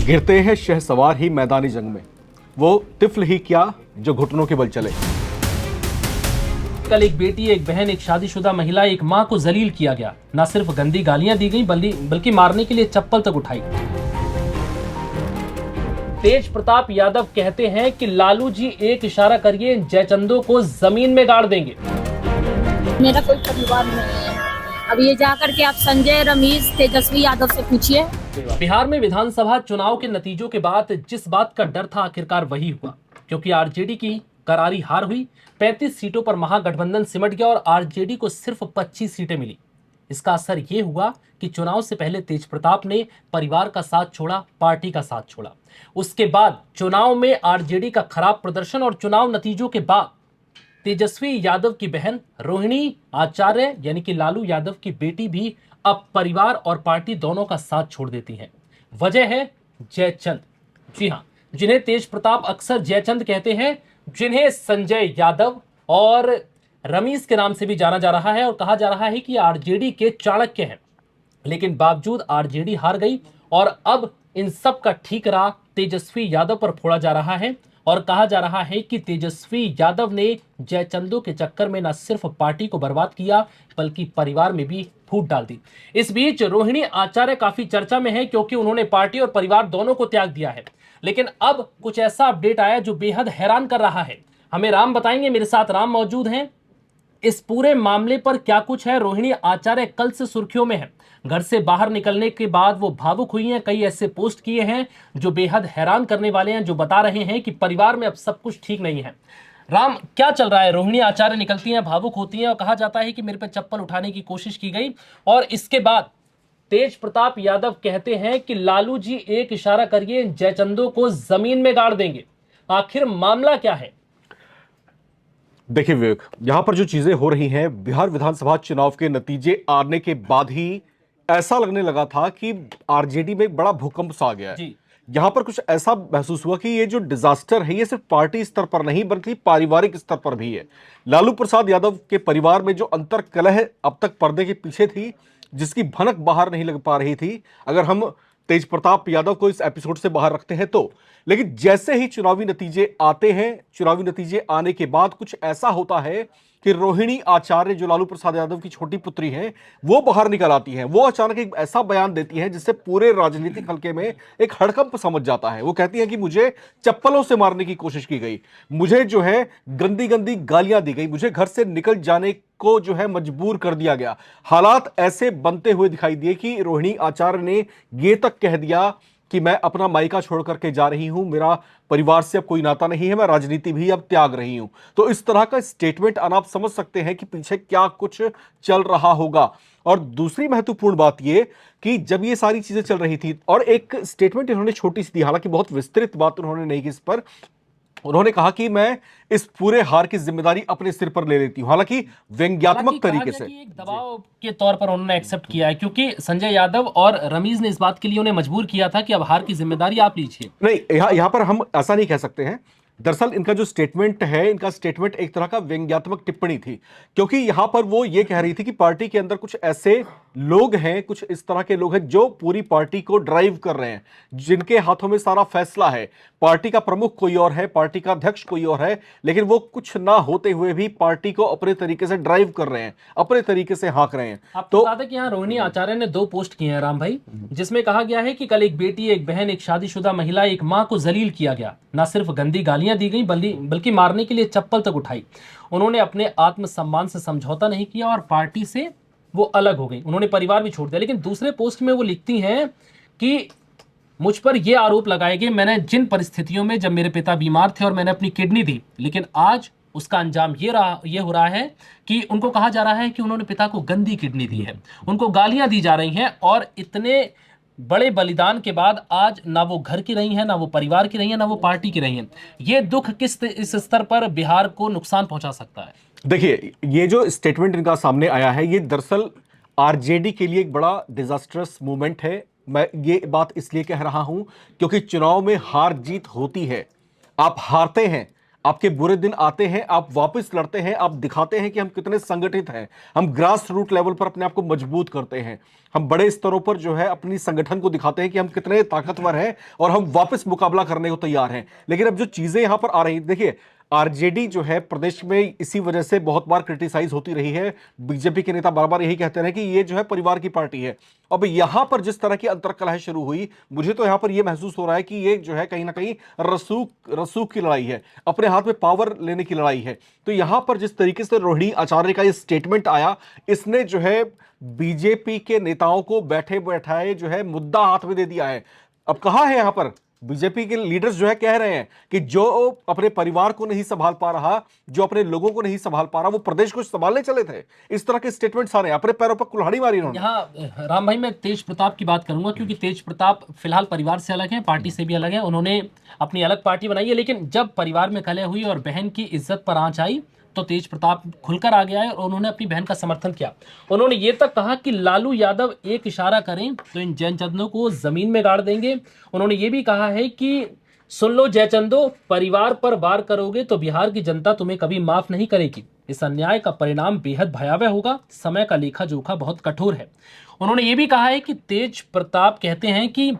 गिरते हैं शहसवार ही मैदानी जंग में, वो तिफल ही क्या जो घुटनों के बल चले। कल एक बेटी, एक बहन, एक शादीशुदा महिला, एक मां को जलील किया गया। न सिर्फ गंदी गालियां दी गई बल्कि मारने के लिए चप्पल तक उठाई। तेज प्रताप यादव कहते हैं कि लालू जी एक इशारा करिए, जयचंदों को जमीन में गाड़ देंगे। मेरा कोई परिवार नहीं है। अब ये जाकर के आप संजय, रमेश, तेजस्वी यादव से पूछिए। बिहार में विधानसभा चुनाव के नतीजों के बाद जिस बात का डर था आखिरकार वही हुआ, क्योंकि आरजेडी की करारी हार हुई। 35 सीटों पर महागठबंधन सिमट गया और आरजेडी को सिर्फ 25 सीटें मिली। इसका असर यह हुआ कि चुनाव से पहले तेज प्रताप ने परिवार का साथ छोड़ा, पार्टी का साथ छोड़ा। उसके बाद चुनाव में आरजेडी का खराब प्रदर्शन और चुनाव नतीजों के बाद तेजस्वी यादव की बहन रोहिणी आचार्य यानी कि लालू यादव की बेटी भी अब परिवार और पार्टी दोनों का साथ छोड़ देती हैं। वजह है जयचंद। जी हां, जिन्हें तेज प्रताप अक्सर जयचंद कहते हैं, जिन्हें संजय यादव और रमीज के नाम से भी जाना जा रहा है और कहा जा रहा है कि आरजेडी के चाणक्य हैं। लेकिन बावजूद आरजेडी हार गई और अब इन सब का ठीकरा तेजस्वी यादव पर फोड़ा जा रहा है और कहा जा रहा है कि तेजस्वी यादव ने जयचंदों के चक्कर में न सिर्फ पार्टी को बर्बाद किया बल्कि परिवार में भी फूट डाल दी। इस बीच रोहिणी आचार्य काफी चर्चा में है क्योंकि उन्होंने पार्टी और परिवार दोनों को त्याग दिया है। लेकिन अब कुछ ऐसा अपडेट आया जो बेहद हैरान कर रहा है। हमें राम बताएंगे, मेरे साथ राम मौजूद हैं। इस पूरे मामले पर क्या कुछ है? रोहिणी आचार्य कल से सुर्खियों में है। घर से बाहर निकलने के बाद वो भावुक हुई हैं। कई ऐसे पोस्ट किए हैं जो बेहद हैरान करने वाले हैं, जो बता रहे हैं कि परिवार में अब सब कुछ ठीक नहीं है। राम, क्या चल रहा है? रोहिणी आचार्य निकलती हैं, भावुक होती हैं और कहा जाता है कि मेरे पे चप्पल उठाने की कोशिश की गई और इसके बाद तेज प्रताप यादव कहते हैं कि लालू जी एक इशारा करिए, जयचंदों को जमीन में गाड़ देंगे। आखिर मामला क्या है? देखिए विवेक, यहां पर जो चीजें हो रही हैं, बिहार विधानसभा चुनाव के नतीजे आने के बाद ही ऐसा लगने लगा था कि आरजेडी में एक बड़ा भूकंप सा आ गया है। यहां पर कुछ ऐसा महसूस हुआ कि ये जो डिजास्टर है ये सिर्फ पार्टी स्तर पर नहीं बल्कि पारिवारिक स्तर पर भी है। लालू प्रसाद यादव के परिवार में जो अंतर कलह अब तक पर्दे के पीछे थी, जिसकी भनक बाहर नहीं लग पा रही थी, अगर हम तेज प्रताप यादव को इस एपिसोड से बाहर रखते हैं तो, लेकिन जैसे ही चुनावी नतीजे आते हैं, चुनावी नतीजे आने के बाद कुछ ऐसा होता है कि रोहिणी आचार्य जो लालू प्रसाद यादव की छोटी पुत्री हैं, वो बाहर निकल आती हैं। वो अचानक एक ऐसा बयान देती हैं जिससे पूरे राजनीतिक हलके में एक हड़कंप समझ जाता है। वो कहती हैं कि मुझे चप्पलों से मारने की कोशिश की गई, मुझे जो है गंदी गंदी गालियां दी गई, मुझे घर से निकल जाने को जो है मजबूर कर दिया गया। हालात ऐसे बनते हुए दिखाई दिए कि रोहिणी आचार्य ने यह तक कह दिया कि मैं अपना मायका छोड़ करके जा रही हूं, मेरा परिवार से अब कोई नाता नहीं है, मैं राजनीति भी अब त्याग रही हूं। तो इस तरह का स्टेटमेंट आना आप समझ सकते हैं कि पीछे क्या कुछ चल रहा होगा। और दूसरी महत्वपूर्ण बात यह कि जब ये सारी चीजें चल रही थी और एक स्टेटमेंट इन्होंने छोटी सी दी, हालांकि बहुत विस्तृत बात उन्होंने नहीं की इस पर, उन्होंने कहा कि मैं इस पूरे हार की जिम्मेदारी अपने सिर पर ले लेती हूं, हालांकि व्यंग्यात्मक तरीके से। एक दबाव के तौर पर उन्होंने एक्सेप्ट किया है क्योंकि संजय यादव और रमीज ने इस बात के लिए उन्हें मजबूर किया था कि अब हार की जिम्मेदारी आप लीजिए। नहीं, यहां पर हम ऐसा नहीं कह सकते हैं। दरअसल इनका जो स्टेटमेंट है, इनका स्टेटमेंट एक तरह का व्यंग्यात्मक टिप्पणी थी, क्योंकि यहां पर वो ये कह रही थी कि पार्टी के अंदर कुछ ऐसे लोग हैं, कुछ इस तरह के लोग हैं जो पूरी पार्टी को ड्राइव कर रहे हैं, जिनके हाथों में सारा फैसला है। पार्टी का प्रमुख कोई और है, पार्टी का अध्यक्ष कोई और है, लेकिन वो कुछ ना होते हुए भी पार्टी को अपने तरीके से ड्राइव कर रहे हैं, अपने तरीके से हाँक रहे हैं। आपको बता दें कि यहाँ रोहिणी आचार्य ने 2 पोस्ट किए हैं राम भाई, जिसमें कहा गया है कि कल एक बेटी, एक बहन, एक शादीशुदा महिला, एक मां को जलील किया गया। न सिर्फ गंदी गालियां दी गई बल्कि मारने के लिए चप्पल तक उठाई। उन्होंने अपने आत्मसम्मान से समझौता नहीं किया और पार्टी से वो अलग हो गई। उन्होंने परिवार भी छोड़ दिया। लेकिन दूसरे पोस्ट में वो लिखती हैं कि मुझ पर यह आरोप लगाए गए, मैंने जिन परिस्थितियों में जब मेरे पिता बीमार थे और मैंने अपनी किडनी दी, लेकिन आज उसका अंजाम ये हो रहा है कि उनको कहा जा रहा है कि उन्होंने पिता को गंदी किडनी दी है, उनको गालियां दी जा रही हैं और इतने बड़े बलिदान के बाद आज ना वो घर की रही हैं, ना वो परिवार की रही हैं, ना वो पार्टी की रही हैं। ये दुख इस स्तर पर बिहार को नुकसान पहुंचा सकता है? देखिए, ये जो स्टेटमेंट इनका सामने आया है, ये दरअसल आरजेडी के लिए एक बड़ा डिजास्टरस मूवमेंट है। मैं ये बात इसलिए कह रहा हूं क्योंकि चुनाव में हार जीत होती है, आप हारते हैं, आपके बुरे दिन आते हैं, आप वापस लड़ते हैं, आप दिखाते हैं कि हम कितने संगठित हैं, हम ग्रास रूट लेवल पर अपने आप को मजबूत करते हैं, हम बड़े स्तरों पर जो है अपनी संगठन को दिखाते हैं कि हम कितने ताकतवर हैं और हम वापस मुकाबला करने को तैयार हैं। लेकिन अब जो चीजें यहां पर आ रही, देखिए आरजेडी जो है प्रदेश में इसी वजह से बहुत बार क्रिटिसाइज होती रही है। बीजेपी के नेता बार बार यही कहते हैं कि ये जो है परिवार की पार्टी है। अब यहां पर जिस तरह की अंतर्कलह शुरू हुई, मुझे तो यहां पर यह महसूस हो रहा है कि ये जो है कहीं ना कहीं रसूख की लड़ाई है, अपने हाथ में पावर लेने की लड़ाई है। तो यहां पर जिस तरीके से रोहिणी आचार्य का ये स्टेटमेंट आया, इसने जो है बीजेपी के नेताओं को बैठे बैठाए जो है मुद्दा हाथ में दे दिया है। अब कहां है यहां पर बीजेपी के लीडर्स जो है कह रहे हैं कि जो अपने परिवार को नहीं संभाल पा रहा, जो अपने लोगों को नहीं संभाल पा रहा, वो प्रदेश को संभालने चले थे। इस तरह के स्टेटमेंट्स आ रहे हैं, अपने पैरों पर कुल्हाड़ी मारी इन्होंने। यहाँ राम भाई मैं तेज प्रताप की बात करूंगा, क्योंकि तेज प्रताप फिलहाल परिवार से अलग है, पार्टी से भी अलग है, उन्होंने अपनी अलग पार्टी बनाई है। लेकिन जब परिवार में कलह हुई और बहन की इज्जत पर आंच आई तो तेज प्रताप खुलकर आ गया है और उन्होंने अपनी बहन का समर्थन किया। उन्होंने ये तक कहा कि लालू यादव एक इशारा करें तो इन जयचंदों को जमीन में गाड़ देंगे। उन्होंने ये भी कहा है कि सुन लो जयचंदो, परिवार पर वार करोगे तो बिहार की जनता तुम्हें कभी माफ नहीं करेगी। इस अन्याय का परिणाम बेहद भयावह होगा। समय का लेखा जोखा बहुत कठोर है। उन्होंने ये भी कहा है कि तेज प्रताप कहते हैं कि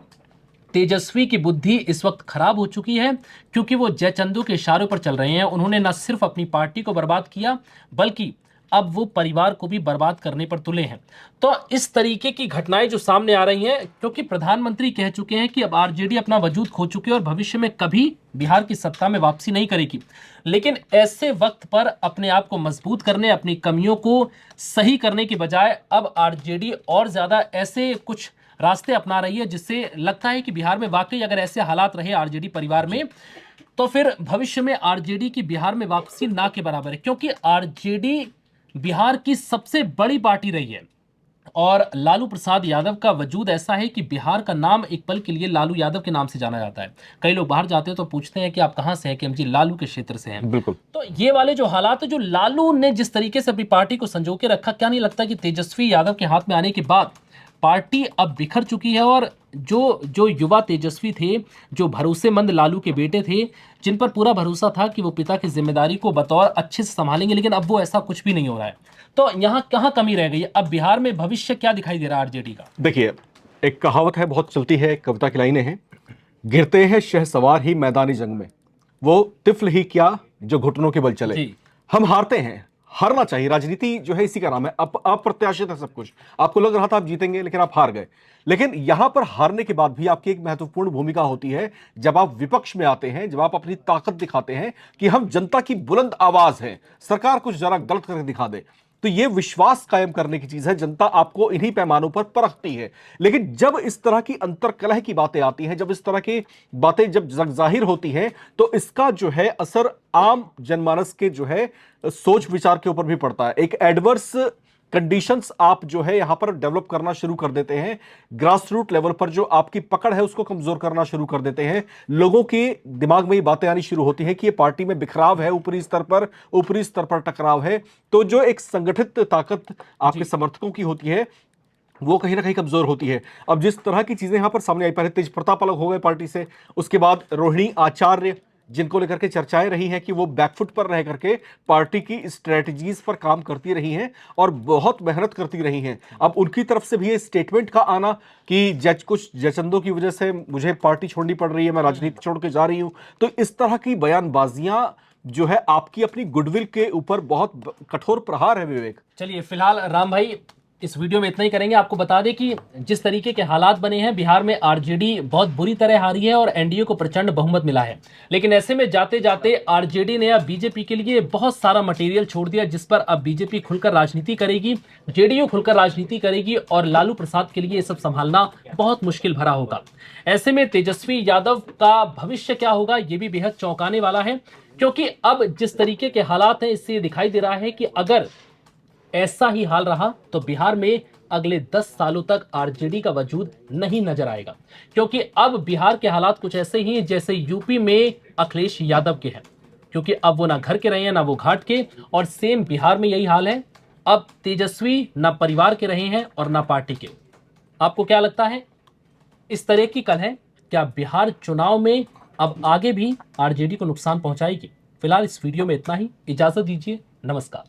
तेजस्वी की बुद्धि इस वक्त खराब हो चुकी है, क्योंकि वो जयचंदू के इशारों पर चल रहे हैं। उन्होंने न सिर्फ अपनी पार्टी को बर्बाद किया, बल्कि अब वो परिवार को भी बर्बाद करने पर तुले हैं। तो इस तरीके की घटनाएं जो सामने आ रही हैं, क्योंकि प्रधानमंत्री कह चुके हैं कि अब आरजेडी अपना वजूद खो चुकी है और भविष्य में कभी बिहार की सत्ता में वापसी नहीं करेगी। लेकिन ऐसे वक्त पर अपने आप को मजबूत करने, अपनी कमियों को सही करने की बजाय अब आरजेडी और ज्यादा ऐसे कुछ रास्ते अपना रही है, जिससे लगता है कि बिहार में वाकई अगर ऐसे हालात रहे आरजेडी परिवार में, तो फिर भविष्य में आरजेडी की बिहार में वापसी ना के बराबर है। क्योंकि आरजेडी बिहार की सबसे बड़ी पार्टी रही है और लालू प्रसाद यादव का वजूद ऐसा है कि बिहार का नाम एक पल के लिए लालू यादव के नाम से जाना जाता है। कई लोग बाहर जाते हैं तो पूछते हैं कि आप कहां से हैं, कि हम जी लालू के क्षेत्र से हैं। बिल्कुल। तो ये वाले जो हालात है, जो लालू ने जिस तरीके से अपनी पार्टी को संजो के रखा, क्या नहीं लगता कि तेजस्वी यादव के हाथ में आने के बाद पार्टी अब बिखर चुकी है और जो युवा तेजस्वी थे, जो भरोसेमंद लालू के बेटे थे, जिन पर पूरा भरोसा था कि वो पिता की जिम्मेदारी को बतौर अच्छे से संभालेंगे, लेकिन अब वो ऐसा कुछ भी नहीं हो रहा है। तो यहाँ कहाँ कमी रह गई है? अब बिहार में भविष्य क्या दिखाई दे रहा है आरजेडी का? देखिए, एक कहावत है, बहुत चलती है, कविता की लाइनें हैं, गिरते हैं शहसवार ही मैदानी जंग में, वो तिफल ही क्या जो घुटनों के बल चले। हम हारते हैं, हारना चाहिए, राजनीति जो है इसी का नाम है। अप्रत्याशित है सब कुछ। आपको लग रहा था आप जीतेंगे, लेकिन आप हार गए। लेकिन यहां पर हारने के बाद भी आपकी एक महत्वपूर्ण भूमिका होती है, जब आप विपक्ष में आते हैं, जब आप अपनी ताकत दिखाते हैं कि हम जनता की बुलंद आवाज हैं, सरकार कुछ जरा गलत करके दिखा दे, तो यह विश्वास कायम करने की चीज है। जनता आपको इन्हीं पैमानों पर परखती है। लेकिन जब इस तरह की अंतर्कलह की बातें आती हैं, जब इस तरह की बातें जब जाहिर होती हैं, तो इसका जो है असर आम जनमानस के जो है सोच विचार के ऊपर भी पड़ता है। एक एडवर्स कंडीशंस आप जो है यहां पर डेवलप करना शुरू कर देते हैं। ग्रास रूट लेवल पर जो आपकी पकड़ है उसको कमजोर करना शुरू कर देते हैं। लोगों के दिमाग में ये बातें आनी शुरू होती हैं कि ये पार्टी में बिखराव है, ऊपरी स्तर पर टकराव है। तो जो एक संगठित ताकत आपके समर्थकों की होती है, वो कहीं ना कहीं कमजोर होती है। अब जिस तरह की चीजें यहां पर सामने आई, पहले तेज प्रताप अलग हो गए पार्टी से, उसके बाद रोहिणी आचार्य, जिनको लेकर के चर्चाएं रही हैं कि वो बैकफुट पर रह करके पार्टी की स्ट्रेटजीज पर काम करती रही हैं और बहुत मेहनत करती रही हैं। अब उनकी तरफ से भी ये स्टेटमेंट का आना कि कुछ जयचंदों की वजह से मुझे पार्टी छोड़नी पड़ रही है, मैं राजनीति छोड़ के जा रही हूं, तो इस तरह की बयानबाजियां जो है आपकी अपनी गुडविल के ऊपर बहुत कठोर प्रहार है। विवेक, चलिए फिलहाल राम भाई इस वीडियो में इतना ही करेंगे। आपको बता दें कि जिस तरीके के हालात बने हैं, बिहार में आरजेडी बहुत बुरी तरह हारी है और एनडीए को प्रचंड बहुमत मिला है। लेकिन ऐसे में जाते जाते आरजेडी ने अब बीजेपी के लिए बहुत सारा मटेरियल छोड़ दिया, जिस पर अब बीजेपी खुलकर राजनीति करेगी, जेडीयू खुलकर राजनीति करेगी और लालू प्रसाद के लिए ये सब संभालना बहुत मुश्किल भरा होगा। ऐसे में तेजस्वी यादव का भविष्य क्या होगा, ये भी बेहद चौंकाने वाला है, क्योंकि अब जिस तरीके के हालात हैं, इससे दिखाई दे रहा है कि अगर ऐसा ही हाल रहा तो बिहार में अगले 10 सालों तक आरजेडी का वजूद नहीं नजर आएगा। क्योंकि अब बिहार के हालात कुछ ऐसे ही हैं जैसे यूपी में अखिलेश यादव के हैं, क्योंकि अब वो ना घर के रहे हैं ना वो घाट के, और सेम बिहार में यही हाल है। अब तेजस्वी ना परिवार के रहे हैं और ना पार्टी के। आपको क्या लगता है, इस तरह की कलह क्या बिहार चुनाव में अब आगे भी आरजेडी को नुकसान पहुंचाएगी? फिलहाल इस वीडियो में इतना ही, इजाजत दीजिए, नमस्कार।